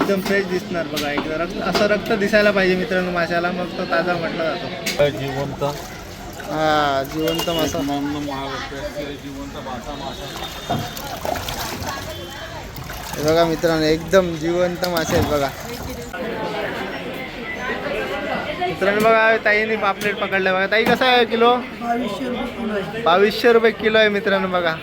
एकदम फ्रेश दिसणार बघा. एकदम रक्त असं रक्त दिसायला पाहिजे मित्रांनो माशाला, मग तो ताजा म्हटला जातो. जिवंत हा जिवंत मासा. जिवंत मासा. हे बघा मित्रांनो एकदम जिवंत मासे आहेत बघा. मित्रांनो बघा ताईने पापलेट पकडले बघा. ताई कसं आहे किलो? 2200 रुपये किलो आहे मित्रांनो बघा.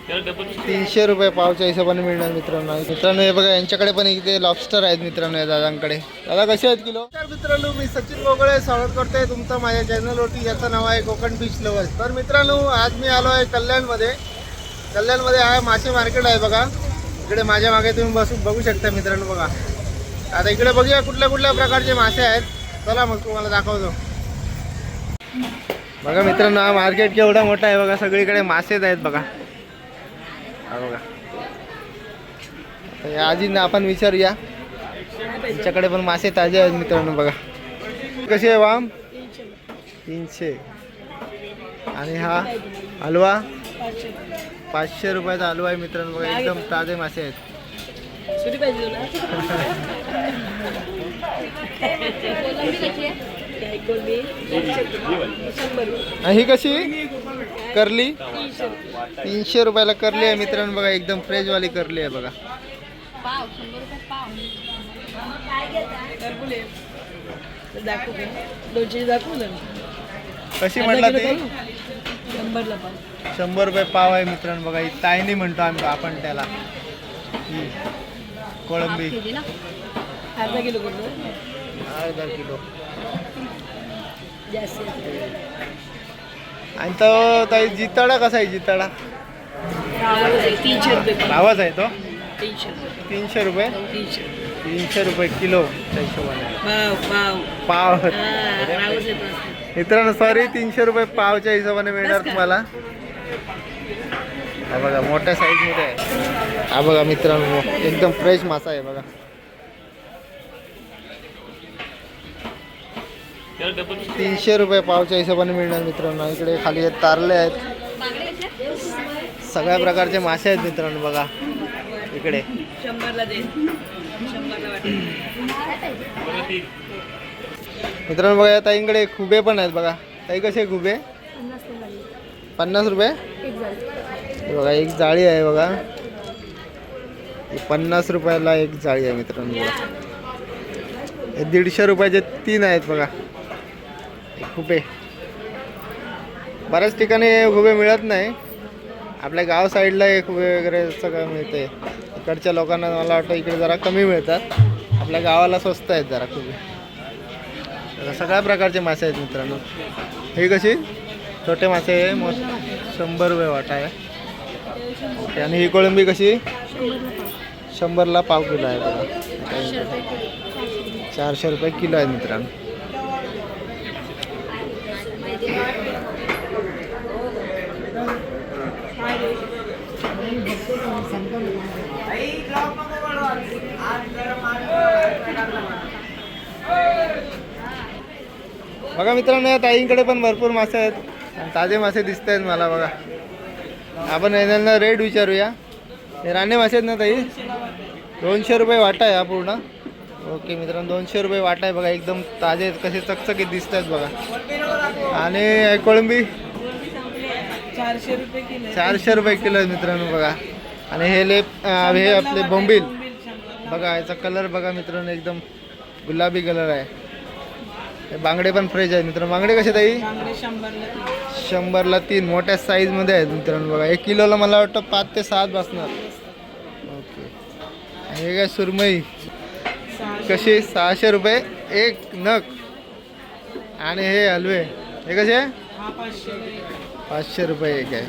300 रुपये पावच्या हिशोबाने मिळणार मित्रांनो. मित्रांनो हे बघा यांच्याकडे पण इथे लॉबस्टर आहेत मित्रांनो या दादांकडे. दादा कसे आहेत किलो? तर मित्रांनो मी सचिन गोगळे स्वागत करतोय तुमचं माझ्या चॅनलवरती. याचं नाव आहे कोकण फिश लव्हर्स. तर मित्रांनो आज मी आलो आहे कल्याणमध्ये. कल्याणमध्ये आहे मासे मार्केट आहे बघा. इकडे माझ्या मागे तुम्ही बघू शकता मित्रांनो बघा. आता इकडे बघूया कुठल्या कुठल्या प्रकारचे मासे आहेत. चला मग तुम्हाला दाखवतो. बघा मित्रांनो हा मार्केट केवढा मोठा आहे बघा. सगळीकडे मासेच आहेत बघा. हा बघा या आजींना आपण विचारूया, त्यांच्याकडे पण मासे ताजे आहेत मित्रांनो बघा. कशी आहे वाम? 300. आणि हा हलवा 500 रुपयाचा हलवा आहे मित्रांनो बघा. एकदम ताजे मासे आहेत. ही कशी करली? 300 रुपयाला करली आहे मित्रांनो बघा. एकदम फ्रेश वाली करली आहे बघा. कशी म्हटलं ती? 100 रुपये पाव आहे मित्रांनो बघा. ही तायनी म्हणतो आपण त्याला. कोळंबी अर्धा किलो. आणि तो ताई जिताडा कसा आहे? जिताडा भावाच आहे तो. 300 रुपये. 300 रुपये किलो पाव. मित्रांनो सॉरी 300 रुपये पावच्या हिशोबाने मिळणार तुम्हाला. हा बघा मोठ्या साईज मध्ये आहे. हा बघा मित्रांनो एकदम फ्रेश मासा आहे बघा. 300 रुपये पावच्या हिशोबाने मिळणार मित्रांनो. इकडे खाली तारले आहेत. सगळ्या प्रकारचे मासे आहेत मित्रांनो बघा इकडे. मित्रांनो बघा ताईंकडे खुबे पण आहेत बघा. ताई कसे खुबे? 50 रुपये बघा. एक जाळी आहे बघा. 50 रुपयाला एक जाळी आहे मित्रांनो बघा. 150 रुपयाचे 3 आहेत बघा खुबे. बऱ्याच ठिकाणी खुबे मिळत नाही. आपल्या गाव साईडला हे खुबे वगैरे सगळं मिळते. इकडच्या लोकांना मला वाटतं इकडे जरा कमी मिळतात. आपल्या गावाला स्वस्त आहेत जरा खुबे. सगळ्या प्रकारचे मासे आहेत मित्रांनो. हे कशी छोटे मासे आहे 100 रुपये वाटा आहे. ओके. आणि ही कोळंबी कशी? 100ला पाव किलो आहे बघा. 400 रुपये किलो आहे मित्रांनो. बघा मित्रांनो या ताईंकडे पण भरपूर मासे आहेत. ताजे मासे दिसत आहेत मला बघा. आपण यांना रेट विचारूया. हे राणे मासे आहेत ना ताई? 200 रुपये वाटा आहे हा पूर्ण. ओके मित्रांनो 200 रुपये वाटा आहे बघा. एकदम ताजे कसे चकचकीत दिसत आहेत बघा. आणि कोळंबी 400 रुपये किलो आहे मित्रांनो बघा. आणि हे आपले बोंबील बघा. याचा कलर बघा मित्रांनो एकदम गुलाबी कलर आहे. हे बांगडे पण फ्रेश आहेत मित्रांनो. बांगडे कसे ताई? 100ला 3 मोठ्या साईजमध्ये आहेत मित्रांनो बघा. 1 किलोला मला वाटतं 5 ते 7 बसणार. ओके. हे काय सुरमई कशी? 600 रुपये एक नग. आणि हे हलवे हे कसे? 500 रुपये एक आहे.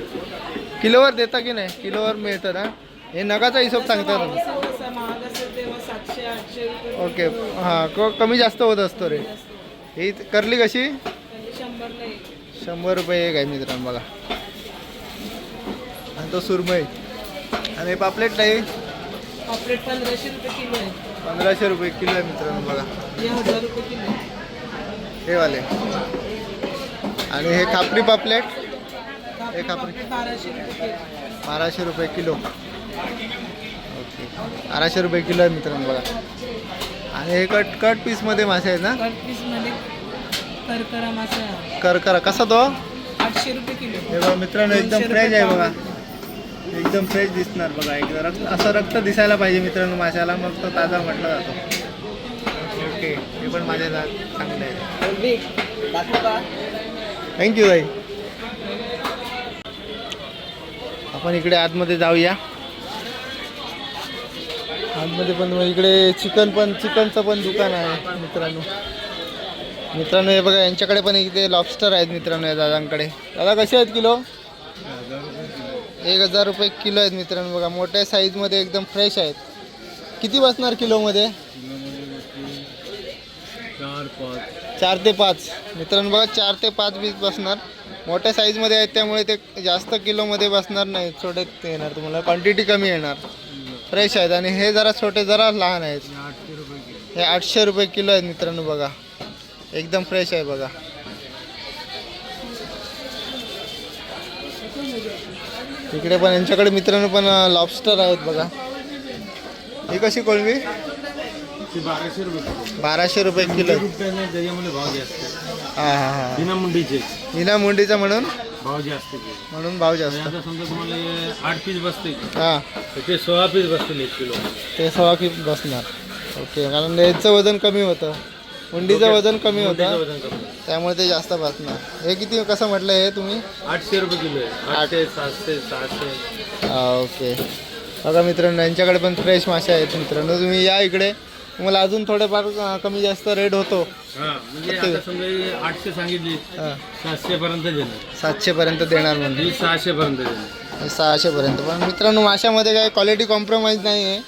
किलोवर देता की नाही? किलोवर मिळतं ना? हे नगाचा हिशोब सांगता ना? ओके. हां कमी जास्त होत असतो रे. ही करली कशी? 100 रुपये एक आहे मित्रांनो बघा. आणि तो सुरमई. आणि पापलेट नाही? पापलेट 1500 रुपये किलो आहे. 1500 रुपये किलो आहे मित्रांनो बघा. हे 1000 रुपये किलो हे वाले. आणि हे खापरी पापलेट? हे खापरी 1200 रुपये किलो. 1200 रुपये किलो. ओके. 1200 रुपये किलो आहे मित्रांनो बघा. आणि हे कट पीसमध्ये मासे आहेत ना. कट पीस मध्ये करकरा मासा करकरा कसा तो 800 रुपये किलो. हे बघा मित्रांनो एकदम 200 फ्रेश रुपये आहे बघा. पाव. एकदम फ्रेश दिसणार बघा. एकदम रक्त असं रक्त दिसायला पाहिजे मित्रांनो माशाला, मग तो ताजा म्हटला जातो. ओके हे पण माझे चांगले आहे. थँक्यू ताई. आपण इकडे आतमध्ये जाऊया. आतमध्ये पण इकडे चिकनचं पण दुकान आहे मित्रांनो. हे बघा यांच्याकडे पण इथे लॉबस्टर आहेत मित्रांनो या दादांकडे. दादा कसे आहेत किलो? 1000 रुपये किलो आहेत मित्रांनो बघा. मोठ्या साईजमध्ये एकदम फ्रेश आहेत. किती बसणार किलोमध्ये? 4 ते 5 मित्रांनो बघा. 4 ते 5 पीस बसणार. मोठ्या साईजमध्ये आहेत त्यामुळे ते जास्त किलोमध्ये बसणार नाही. छोटे ते येणार तुम्हाला, क्वांटिटी कमी येणार. फ्रेश आहेत. आणि हे जरा छोटे जरा लहान आहेत. हे 800 रुपये किलो आहेत मित्रांनो बघा. एकदम फ्रेश आहे बघा. इकडे पण यांच्याकडे मित्रांनो पण लॉबस्टर आहेत बघा. ही कशी कोळंबी? 1200 रुपये. 1200 रुपये किलो. त्याच्यामध्ये भाव जास्त. हां हां हां. बिना मुंडीचे हिना मुंडीचा म्हणून भाव जास्त. म्हणून भाव जास्त. आता समजा तुम्हाला 8 पीस बसते हां तर ते 16 पीस बसतील 1 किलो. ते 16 किलो बसणार. ओके कारण याचं वजन कमी होतं. मुंडीचं वजन कमी होतं वजन कमी. त्यामुळे ते जास्त बसणार. हे किती कसं म्हटलं हे तुम्ही? 800 रुपये किलो आहे. 800, 700, 600. हां ओके. बघा मित्रांनो यांच्याकडे पण फ्रेश मासे आहेत मित्रांनो. तुम्ही या इकडे, तुम्हाला अजून थोडेफार कमी जास्त रेट होतो. हा म्हणजे आता समजा 800 सांगितली, हां 700 पर्यंत देणार. 700 पर्यंत देणार म्हणजे. ही 600 पर्यंत देणार. 600 पर्यंत. पण मित्रांनो माशामध्ये काही क्वालिटी कॉम्प्रोमाइज नाही आहे.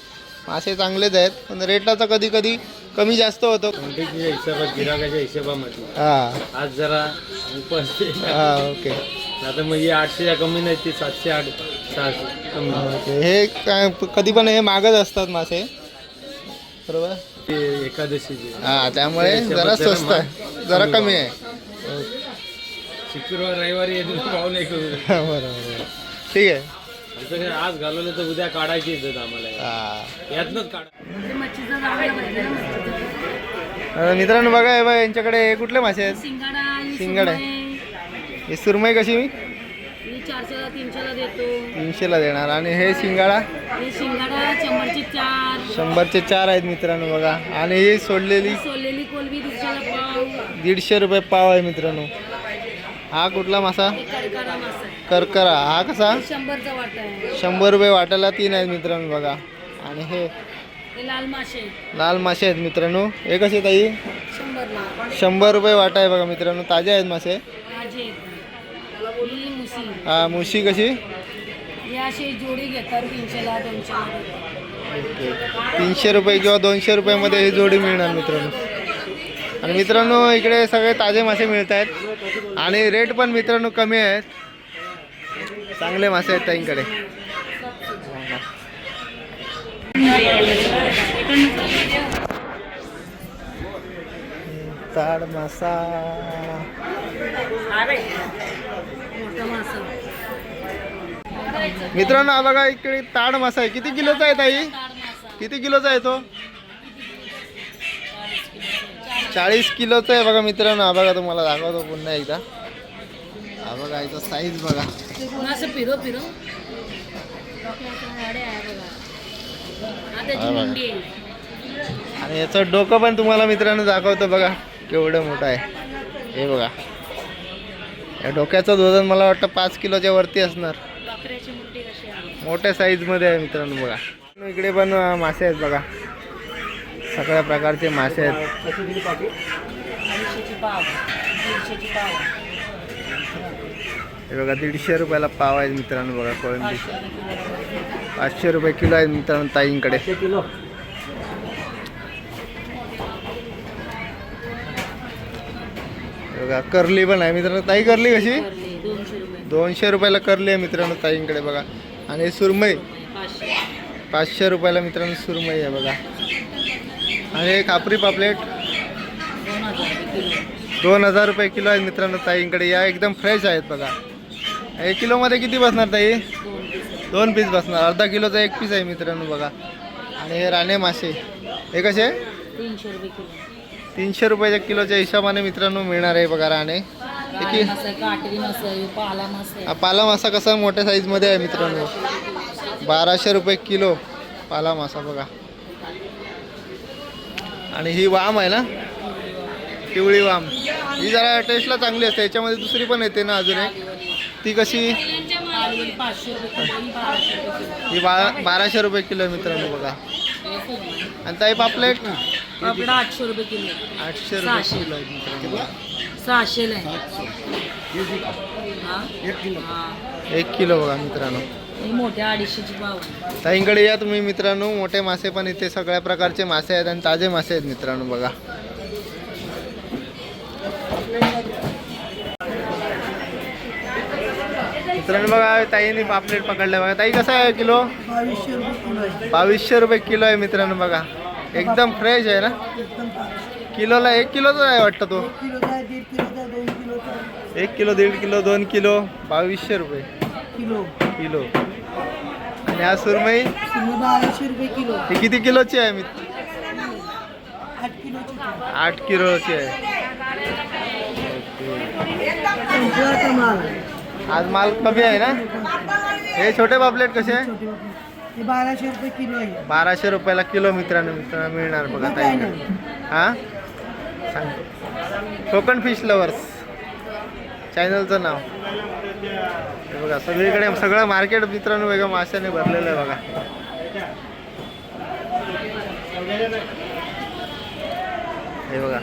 मासे चांगलेच आहेत पण रेटाचा कधी कधी कमी जास्त होतो. क्वांटिटीच्या हिशोबात, गिराकाच्या हिशोबामध्ये हां आज जरा उपास आहे. हां ओके आता मग हे 800 कमी नाही, ते 700, 800, 600 कमी. ओके. हे काय कधी पण हे मागच असतात मासे बरोबर. ते एकादशीचे हां त्यामुळे जरा स्वस्त आहे, जरा कमी आहे. शुक्रवार रविवारी येतील भाव नाही करू. बरोबर ठीक आहे. आमचं काय आज घालवलं तर उद्या काढायची इज्जत आम्हाला. हां यातनंच काढा. मित्रांनो बघा हे बघा यांच्याकडे हे कुठले मासे आहेत? शिंगाडा आहे. ही सुरमई कशी? 400ला 300ला देतो. 300ला देणार. आणि हे शिंगाडा? हे शिंगाडा 100चे 4. 100चे 4 आहेत मित्रांनो बघा. आणि ही सोडलेली सोललेली कोलबी 150ला पाव. 150 रुपये पाव आहे मित्रांनो. हा कुठला मासा? हे करकरा मासा आहे. करकरा. हा कसा? 100चा वाटा आहे. 100 रुपये वाटायला 3 आहेत मित्रांनो बघा. आणि हे हे लाल मासे लाल मासे आहेत मित्रांनो. हे कसे ताई? 100ला. 100 रुपये वाटा आहे बघा मित्रांनो. ताजे आहेत मासे. ताजे आहेत. ही मुसी. हा मुशी कशी? हे असे जोडी घेतात 300ला 200ला. ओके. 300 रुपये किंवा 200 रुपयामध्ये ही जोडी मिळणार मित्रांनो. आणि मित्रांनो इकडे सगळे ताजे मासे मिळत आहेत आणि रेट पण मित्रांनो कमी आहेत. चांगले मासे आहेत ताईंकडे. ताड मासा मोठा मासा. मित्रांनो हा बघा इकडे ताड मासा आहे. किती किलोचा आहे ताई? किती किलोचा आहे तो? 40 किलोचा आहे बघा मित्रांनो. हा बघा तुम्हाला दाखवतो पुन्हा एकदा. हा बघा याचा साईज बघा. असं फिरो फिरो. त्याची मुंडी आहे. आणि याचं डोकं पण तुम्हाला मित्रांनो दाखवतो बघा केवढं मोठं आहे. हे बघा या डोक्याचं वजन मला वाटतं 5 किलोच्या वरती असणार. बकऱ्याची मुंडी कशी आहे. मोठ्या साईजमध्ये आहे मित्रांनो बघा. इकडे पण मासे आहेत बघा. सगळ्या प्रकारचे मासे आहेत. 250ची पाव. 150ची पाव. हे बघा 150 रुपयाला पाव आहे मित्रांनो बघा. कोळंबी 500 रुपये किलो आहे मित्रांनो ताईंकडे. हे बघा करली पण आहे मित्रांनो. ताई करली कशी? 200 रुपये. 200 रुपयाला करली आहे मित्रांनो ताईंकडे बघा. आणि सुरमई 500. 500 रुपयाला मित्रांनो सुरमई आहे बघा. आणि खापरी पापलेट 2000 रुपये किलो आहेत मित्रांनो ताईंकडे. या एकदम फ्रेश आहेत बघा. 1 किलोमध्ये किती बसणार ताई? 2 पीस बसणार. अर्धा किलोचा 1 पीस आहे मित्रांनो बघा. आणि हे राणे मासे हे कसे 300 रुपये किलो. 300 रुपयाच्या किलोच्या हिशोबाने मित्रांनो मिळणार आहे बघा राणे. राणी मासा आहे, काटरी मासा आहे, पाला मासा हा आहे. पाला मासा कसा मोठ्या साईजमध्ये आहे मित्रांनो. 1200 रुपये किलो पाला मासा बघा. आणि ही वाम आहे ना, पिवळी वाम, ही जरा टेस्टला चांगली असते. याच्यामध्ये दुसरी पण येते ना अजून एक, ती कशी कालवण 500 रुपये किलो, ही 1200 रुपये किलो. ही 1200 रुपये किलो आहे मित्रांनो बघा. आणि ताई पापलेट पापडा 800 रुपये किलो. 800 रुपये किलो आहे मित्रांनो. 600 ला आहे. हा? हा. 1 किलो बघा मित्रांनो. ही मोठ्या 250ची पाव. ताईंकडे या तुम्ही मित्रांनो. मोठे मासे पण इथे सगळ्या प्रकारचे मासे आहेत आणि ताजे मासे आहेत मित्रांनो बघा. मित्रांनो बघा ताईने पापलेट पकडले बघा. ताई कसा आहे किलो? 2200 रुपये किलो आहे. 2200 रुपये किलो आहे मित्रांनो बघा. एकदम फ्रेश आहे ना. किलोला 1 किलोचा आहे वाटतं तो. किलोचा आहे, 1.5 किलोचा आहे, 2 किलोचा आहे. 1 किलो 1.5 किलो 2 किलो 2200 रुपये किलो. किलो. आणि हा सुरमई 1200 रुपये किलो. ही किती किलोची आहे 8 किलोची. 8 किलोची आहे. संपला माल. आज माल कमी आहे ना. हे छोटे पापलेट कसे आहे? हे 1200 रुपये किलो आहे. 1200 रुपयाला किलो मित्रांनो मिळणार बघा ताईकडे. हां सांगतो, कोकण फिश लवर्स चॅनलचं नाव. हे बघा सगळीकडे सगळं मार्केट मित्रांनो वेगळं माशाने भरलेलं आहे बघा. हे बघा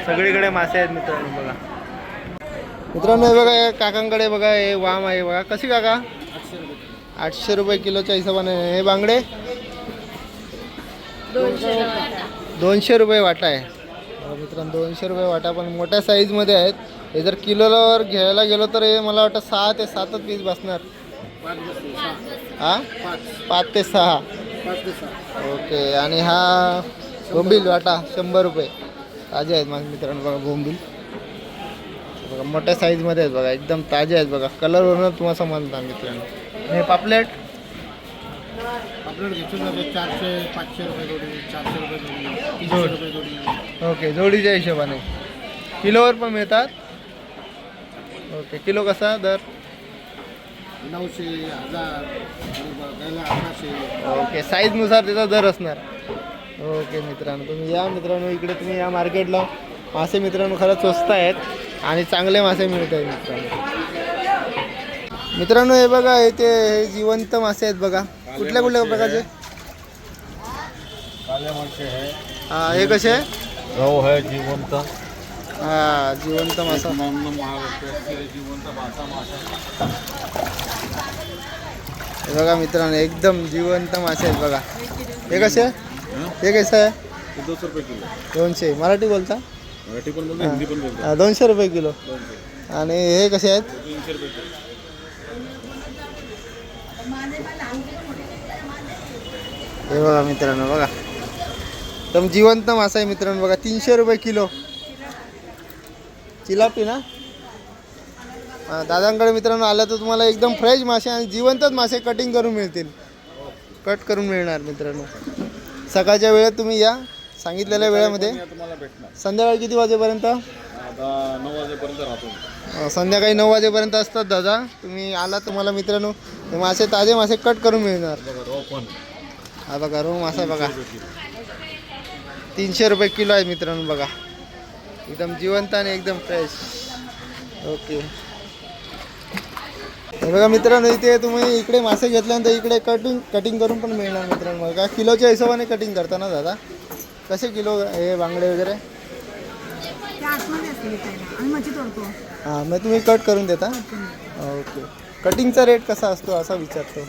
सगळीकडे मासे आहेत मित्रांनो बघा. मित्रांनो हे बघा या काकांकडे बघा हे वाम आहे बघा. कशी काका? 800 रुपये किलोच्या हिशोबाने. हे बांगडे 200 रुपये वाटा आहे मित्रांनो. 200 रुपये वाटा, पण मोठ्या साईजमध्ये आहेत. हे जर किलोवर घ्यायला गेलो तर हे मला वाटतं 6 ते 7 पीस बसणार. हां 5 ते 6. ओके. आणि हा बोंबील वाटा 100 रुपये. ताजे आहेत माझ्या मित्रांनो बघा बोंबील बघा. मोठ्या साईजमध्ये आहेत बघा, एकदम ताजे आहेत बघा. कलरवरून तुम्हाला समजणार मित्रांनो. हे पापलेट घेतून 400-500 रुपये जोडी, 400 रुपये जोडी, 300 रुपये जोडी. ओके जोडीच्या हिशोबाने. किलोवर पण मिळतात. ओके. किलो कसा दर? 900, 1000, 1100. ओके. साईजनुसार त्याचा दर असणार. ओके मित्रांनो तुम्ही या मित्रांनो इकडे. तुम्ही या मार्केटला. मासे मित्रांनो खरंच स्वस्त आहेत आणि चांगले मासे मिळत आहेत मित्रांनो. मित्रांनो हे बघा इथे हे जिवंत मासे आहेत बघा. कुठल्या कुठल्या प्रकारचे? हां हे कसे? गहू आहे जिवंत. हां जिवंत मासा. जिवंत मासा. हे बघा मित्रांनो एकदम जिवंत मासे आहेत बघा. हे कसे? हे कसं आहे? 200 रुपये किलो. 200. मराठी बोलता? मराठी पण बोलतो, हिंदी पण बोलतो. 200 रुपये किलो. आणि हे कसे आहेत? 300 रुपये किलो. हे बघा मित्रांनो बघा एकदम जिवंत मासा आहे मित्रांनो बघा. 300 रुपये किलो. चिलापी ना. दादांकडे मित्रांनो आलं तर तुम्हाला एकदम फ्रेश मासे आणि जिवंतच मासे कटिंग करून मिळतील. कट करून मिळणार मित्रांनो. सकाळच्या वेळेत तुम्ही या सांगितलेल्या वेळेमध्ये. तुम्हाला भेटणार. संध्याकाळी किती वाजेपर्यंत? आता 9 वाजेपर्यंत राहतो. संध्याकाळी 9 वाजेपर्यंत असतात दादा. तुम्ही आला तुम्हाला मित्रांनो हे मासे ताजे मासे कट करून मिळणार. हा बघा रो मासा बघा 300 रुपये किलो आहे मित्रांनो बघा. एकदम जिवंत आणि एकदम फ्रेश. ओके. हे बघा मित्रांनो इथे तुम्ही इकडे मासे घेतल्यानंतर इकडे कटिंग करून पण मिळणार मित्रांनो बघा. किलोच्या हिशोबाने कटिंग करता ना दादा? कसे किलो हे बांगडे वगैरे? हां मग तुम्ही कट करून देता. ओके. कटिंगचा रेट कसा असतो असा विचारतो.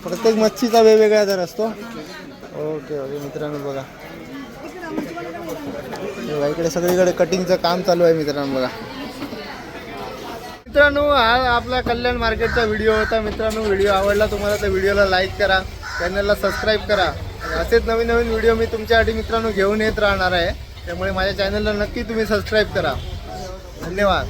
प्रत्येक मच्छीचा वेगवेगळा दर असतो. ओके ओके मित्रांनो बघा इकडे सगळीकडे कटिंगचं काम चालू आहे मित्रांनो बघा. मित्रांनो हा आपला कल्याण मार्केटचा व्हिडिओ होता मित्रांनो. व्हिडिओ आवडला तुम्हाला तर व्हिडिओला लाईक करा, चॅनलला सबस्क्राईब करा. आणि असेच नवीन नवीन व्हिडिओ मी तुमच्यासाठी मित्रांनो घेऊन येत राहणार आहे. त्यामुळे माझ्या चॅनलला नक्की तुम्ही सबस्क्राईब करा. धन्यवाद.